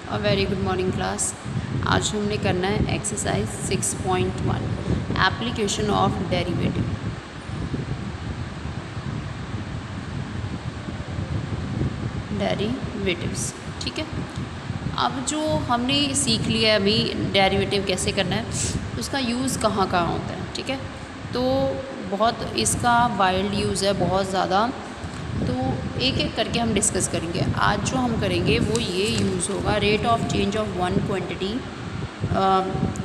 A very good morning class. आज हमने करना है एक्सरसाइज 6.1 एप्लीकेशन ऑफ डेरिवेटिव्स। ठीक है, अब जो हमने सीख लिया है अभी डेरिवेटिव कैसे करना है, उसका यूज़ कहाँ कहाँ होता है। ठीक है, तो बहुत इसका वाइल्ड यूज़ है, बहुत ज़्यादा। तो एक एक करके हम डिस्कस करेंगे। आज जो हम करेंगे वो ये यूज़ होगा, rate of change of one quantity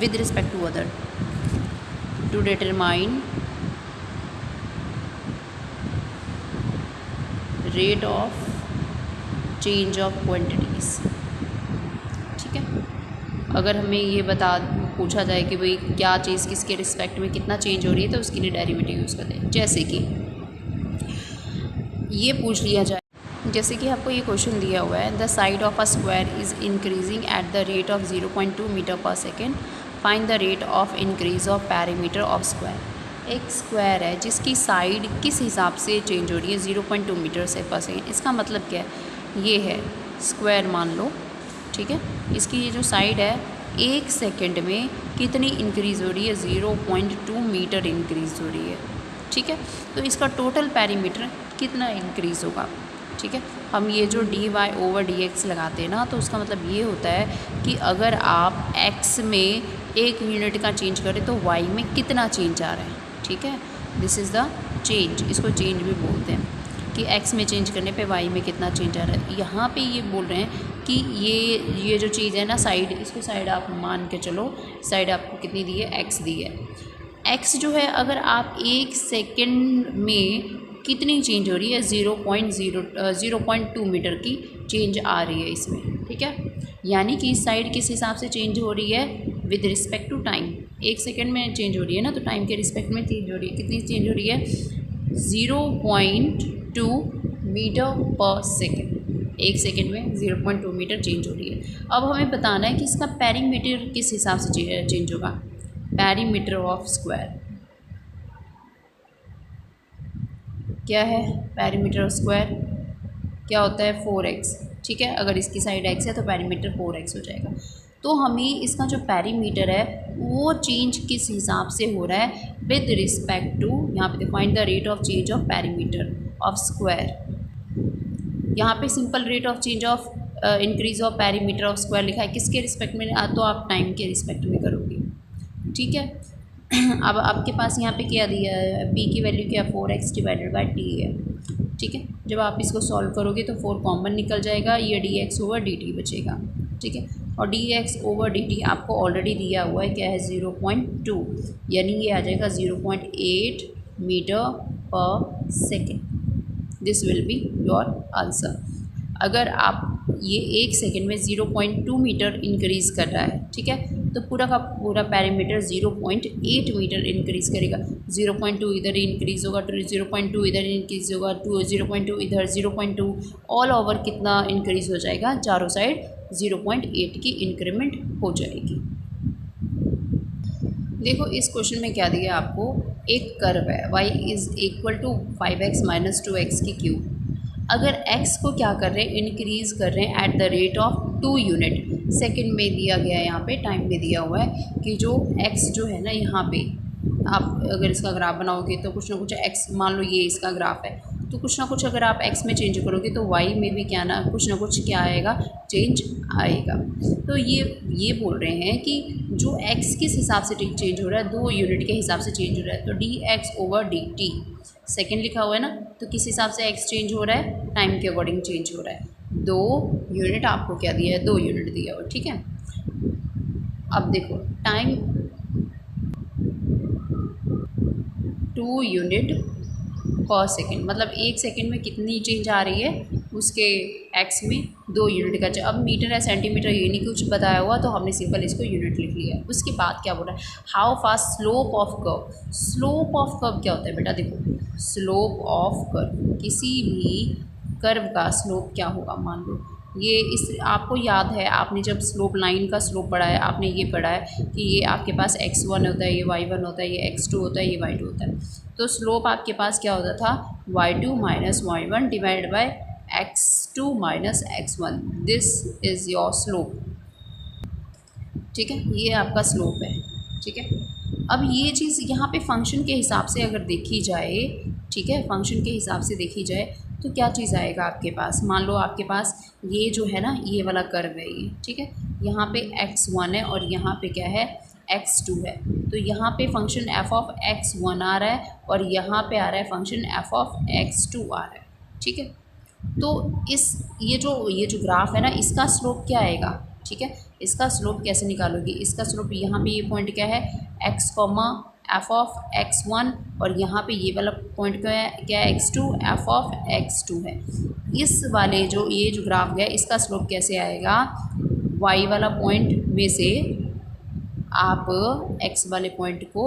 with respect to other to determine rate of change of quantities. ठीक है, अगर हमें ये पूछा जाए कि भाई क्या चीज़ किसके रिस्पेक्ट में कितना चेंज हो रही है, तो उसके लिए डेरिवेटिव यूज़ करते हैं। जैसे कि ये पूछ लिया जाए, जैसे कि आपको ये क्वेश्चन दिया हुआ है, the side of a square is increasing at the rate of 0.2 metre per second, find the rate of increase of perimeter of square. एक स्क्वायर है जिसकी साइड किस हिसाब से चेंज हो रही है, 0.2 मीटर से पर सेकेंड। इसका मतलब क्या है, ये है स्क्वायर मान लो। ठीक है, इसकी ये जो साइड है, एक सेकेंड में कितनी इंक्रीज़ हो रही है, 0.2 मीटर इंक्रीज़ हो रही है। ठीक है, तो इसका टोटल पैरीमीटर कितना इंक्रीज़ होगा। ठीक है, हम ये जो dy/dx लगाते हैं ना, तो उसका मतलब ये होता है कि अगर आप x में 1 यूनिट का चेंज करें तो y में कितना चेंज आ रहा है। ठीक है, दिस इज़ द चेंज, इसको चेंज भी बोलते हैं कि x में चेंज करने पे y में कितना चेंज आ रहा है। यहाँ पे ये बोल रहे हैं कि ये जो चीज़ है ना, साइड, इसको साइड आप मान के चलो, साइड आपको कितनी दी है, x दी है। x जो है, अगर आप 1 सेकेंड में कितनी चेंज हो रही है, 0.2 मीटर की चेंज आ रही है इसमें। ठीक है, यानी कि साइड किस हिसाब से चेंज हो रही है, with respect to time. 1 second में चेंज हो रही है ना, तो टाइम के रिस्पेक्ट में चेंज हो रही है। कितनी चेंज हो रही है, 0.2 मीटर पर सेकेंड। 1 सेकेंड में 0.2 मीटर चेंज हो रही है। अब हमें बताना है कि इसका पैरीमीटर किस हिसाब से चेंज होगा। पैरीमीटर ऑफ स्क्वायर क्या है, पैरीमीटर ऑफ स्क्वायर क्या होता है, 4x। ठीक है, अगर इसकी साइड x है तो पैरीमीटर 4x हो जाएगा। तो हमें इसका जो पैरीमीटर है वो चेंज किस हिसाब से हो रहा है, विद रिस्पेक्ट टू, यहाँ पे find the rate of change of perimeter of square. यहाँ पे simple rate of change of increase of perimeter of square लिखा है, किसके रिस्पेक्ट में, तो आप टाइम के रिस्पेक्ट में करोगे। ठीक है, अब आपके पास यहाँ पे क्या दिया है, p की वैल्यू क्या, 4x डिवाइडेड बाई t है। ठीक है, जब आप इसको सॉल्व करोगे तो 4 कॉमन निकल जाएगा, ये dx/dt बचेगा। ठीक है, और dx/dt आपको ऑलरेडी दिया हुआ है, क्या है, 0.2, यानी ये आ जाएगा 0.8 metre per second. This will be your answer. अगर आप ये 1 सेकेंड में 0.2 मीटर इंक्रीज़ कर रहा है, ठीक है, तो पूरा का पूरा पैरामीटर 0.8 मीटर इंक्रीज़ करेगा। 0.2 इधर इंक्रीज़ होगा, 0.2 इधर इंक्रीज़ होगा, 0.2 इधर, 0.2 ऑल ओवर कितना इंक्रीज़ हो जाएगा, चारों साइड 0.8 की इंक्रीमेंट हो जाएगी। देखो इस क्वेश्चन में क्या दिया आपको, एक कर्व है, y is equal to 5x minus 2x की क्यूब। अगर x को क्या कर रहे हैं, इंक्रीज़ कर रहे हैं eight the rate of 2 unit. Second में दिया गया है, यहाँ पे टाइम में दिया हुआ है कि जो x जो है ना, यहाँ पे आप अगर इसका ग्राफ बनाओगे तो कुछ ना कुछ x, मान लो ये इसका ग्राफ है, तो कुछ ना कुछ अगर आप x में चेंज करोगे तो y में भी क्या ना कुछ क्या आएगा, चेंज आएगा। तो ये बोल रहे हैं कि जो x किस हिसाब से चेंज हो रहा है, 2 यूनिट के हिसाब से चेंज हो रहा है। तो dx/dt सेकेंड लिखा हुआ है ना, तो किस हिसाब से x चेंज हो रहा है, टाइम के अकॉर्डिंग चेंज हो रहा है। 2 यूनिट आपको क्या दिया है, 2 यूनिट दिया हुआ। ठीक है, अब देखो टाइम 2 यूनिट पर सेकेंड, मतलब 1 सेकेंड में कितनी चेंज आ रही है, उसके x में 2 यूनिट का। अब मीटर है, सेंटीमीटर, ये नहीं कुछ बताया हुआ, तो हमने सिंपल इसको यूनिट लिख लिया। उसके बाद क्या बोल रहा है, how fast slope of curve. Slope of curve क्या होता है बेटा, देखो स्लोप ऑफ कर्व, किसी भी कर्व का स्लोप क्या होगा, मान लो ये इस, आपको याद है आपने जब स्लोप लाइन का स्लोप पढ़ा है, आपने ये पढ़ा है कि ये आपके पास x1 होता है, ये y1 होता है, ये x2 होता है, ये y2 होता है। तो स्लोप आपके पास क्या होता था, y2 minus y1 divided by x2 minus x1, this is your slope. ठीक है, ये आपका स्लोप है। ठीक है, अब ये चीज़ यहाँ पे फंक्शन के हिसाब से अगर देखी जाए, ठीक है, फंक्शन के हिसाब से देखी जाए तो क्या चीज़ आएगा आपके पास। मान लो आपके पास ये जो है ना, ये वाला कर्व है ये, ठीक है, यहाँ पे x1 है और यहाँ पे क्या है, x2 है। तो यहाँ पे फंक्शन f ऑफ x1 आ रहा है और यहाँ पे आ रहा है फंक्शन f ऑफ x2 आ रहा है। ठीक है, तो ये जो ग्राफ है ना, इसका स्लोप क्या आएगा। ठीक है, इसका स्लोप कैसे निकालोगे, इसका स्लोप यहाँ पे ये पॉइंट क्या है, x comma F of x1 और यहाँ पे ये वाला पॉइंट क्या है x2, एफ ऑफ x2 है। इस वाले ये जो ग्राफ है इसका स्लोप कैसे आएगा, y वाला पॉइंट में से आप x वाले पॉइंट को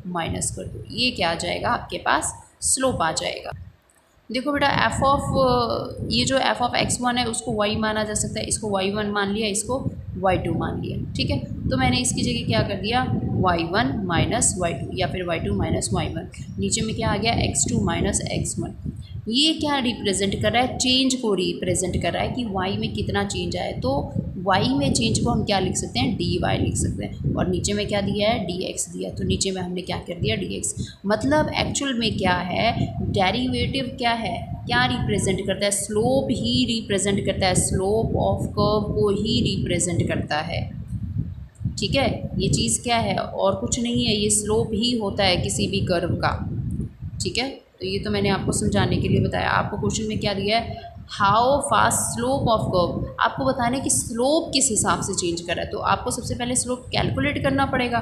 माइनस कर दो, ये क्या आ जाएगा आपके पास, स्लोप आ जाएगा। देखो बेटा, ये जो एफ ऑफ x1 है उसको y माना जा सकता है, इसको y1 मान लिया, इसको y2 मान लिया। ठीक है, तो मैंने इसकी जगह क्या कर दिया, y1 माइनस y2 या फिर y2 माइनस y1। नीचे में क्या आ गया, x2 माइनस x1। ये क्या रिप्रेजेंट कर रहा है, चेंज को रिप्रेजेंट कर रहा है कि y में कितना चेंज आया। तो y में चेंज को हम क्या लिख सकते हैं, dy लिख सकते हैं। और नीचे में क्या दिया है, dx दिया, तो नीचे में हमने क्या कर दिया, dx। मतलब एक्चुअल में क्या है, डेरिवेटिव क्या है, क्या रिप्रेजेंट करता है, स्लोप ही रिप्रेजेंट करता है, स्लोप ऑफ कर्व को ही रिप्रेजेंट करता है। ठीक है, ये चीज़ क्या है, और कुछ नहीं है, ये स्लोप ही होता है किसी भी कर्व का। ठीक है, तो ये तो मैंने आपको समझाने के लिए बताया। आपको क्वेश्चन में क्या दिया है, how fast slope of curve, आपको बताना है कि स्लोप किस हिसाब से चेंज कर रहा है। तो आपको सबसे पहले स्लोप कैलकुलेट करना पड़ेगा,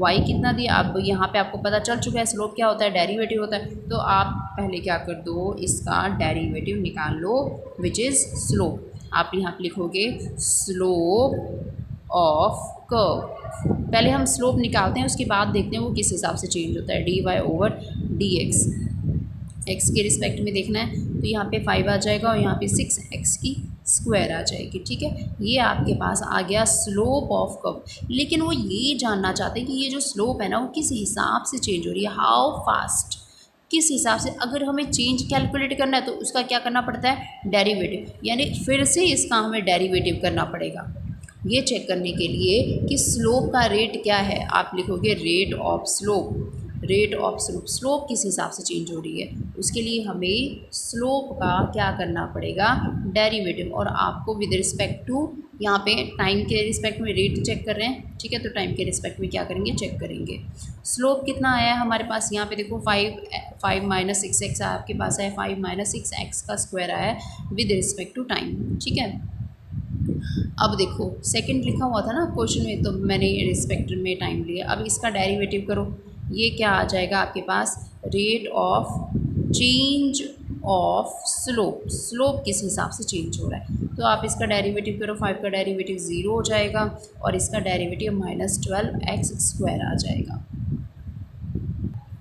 y कितना दिया, अब यहाँ पे आपको पता चल चुका है स्लोप क्या होता है, डेरिवेटिव होता है। तो आप पहले क्या कर दो, इसका डेरिवेटिव निकाल लो, विच इज़ स्लोप। आप यहाँ पे लिखोगे स्लोप ऑफ कर्व। पहले हम स्लोप निकालते हैं, उसके बाद देखते हैं वो किस हिसाब से चेंज होता है, dy ओवर dx। x के रिस्पेक्ट में देखना है, तो यहाँ पे 5 आ जाएगा और यहाँ पे 6x की स्क्वायर आ जाएगी। ठीक है, ये आपके पास आ गया स्लोप ऑफ कर्व। लेकिन वो ये जानना चाहते हैं कि ये जो स्लोप है ना, वो किस हिसाब से चेंज हो रही है, हाउ फास्ट, किस हिसाब से। अगर हमें चेंज कैलकुलेट करना है तो उसका क्या करना पड़ता है, डेरिवेटिव, यानी फिर से इसका हमें डेरिवेटिव करना पड़ेगा। ये चेक करने के लिए कि स्लोप का रेट क्या है, आप लिखोगे rate of slope, rate of slope, slope किस हिसाब से चेंज हो रही है, उसके लिए हमें स्लोप का क्या करना पड़ेगा, डेरिवेटिव। और आपको विद रिस्पेक्ट टू, यहाँ पे टाइम के रिस्पेक्ट में रेट चेक कर रहे हैं। ठीक है, तो टाइम के रिस्पेक्ट में क्या करेंगे, चेक करेंगे। स्लोप कितना आया है हमारे पास, यहाँ पे देखो 5 माइनस 6x आपके पास है, 5 माइनस 6x का स्क्वायर आया है विद रिस्पेक्ट टू टाइम। ठीक है, अब देखो सेकंड लिखा हुआ था ना क्वेश्चन में, तो मैंने ये रिस्पेक्ट में टाइम लिया। अब इसका डेरिवेटिव करो, ये क्या आ जाएगा आपके पास, rate of change of slope, slope किस हिसाब से चेंज हो रहा है। तो आप इसका डेरिवेटिव करो, 5 का डेरिवेटिव 0 हो जाएगा और इसका डेरिवेटिव माइनस 12x स्क्वायर आ जाएगा।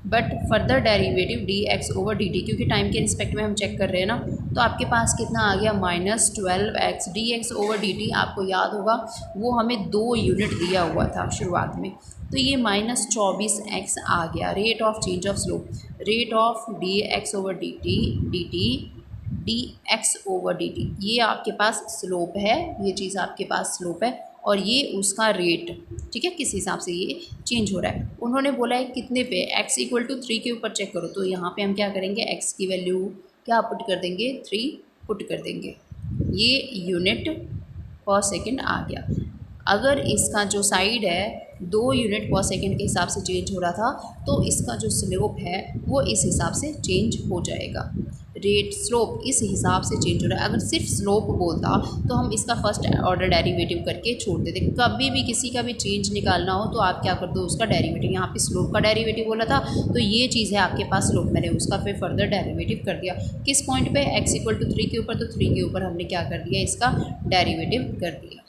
But further derivative dx over dt, क्योंकि टाइम के रिस्पेक्ट में हम चेक कर रहे हैं ना, तो आपके पास कितना आ गया, minus 12x dx over dt। आपको याद होगा वो हमें 2 यूनिट दिया हुआ था शुरुआत में, तो ये माइनस 24x आ गया। Rate of change of slope, rate of dx over dt dx over dt, ये आपके पास स्लोप है, ये चीज़ आपके पास स्लोप है और ये उसका रेट। ठीक है, किस हिसाब से ये चेंज हो रहा है। उन्होंने बोला है कितने पे, x इक्वल टू 3 के ऊपर चेक करो, तो यहाँ पे हम क्या करेंगे, x की वैल्यू क्या पुट कर देंगे, 3 पुट कर देंगे। ये यूनिट पर सेकंड आ गया। अगर इसका जो साइड है 2 यूनिट पर सेकंड के हिसाब से चेंज हो रहा था, तो इसका जो स्लोप है वो इस हिसाब से चेंज हो जाएगा। रेट स्लोप इस हिसाब से चेंज हो रहा है। अगर सिर्फ स्लोप बोलता तो हम इसका फर्स्ट ऑर्डर डेरिवेटिव करके छोड़ देते। कभी भी किसी का भी चेंज निकालना हो तो आप क्या कर दो, उसका डेरिवेटिव। यहाँ पे स्लोप का डेरिवेटिव बोला था, तो ये चीज़ है आपके पास स्लोप, मैंने उसका फिर फर्दर डेरिवेटिव कर दिया। किस पॉइंट पे, x इक्वल टू 3 के ऊपर, तो 3 के ऊपर हमने क्या कर दिया, इसका डेरिवेटिव कर दिया।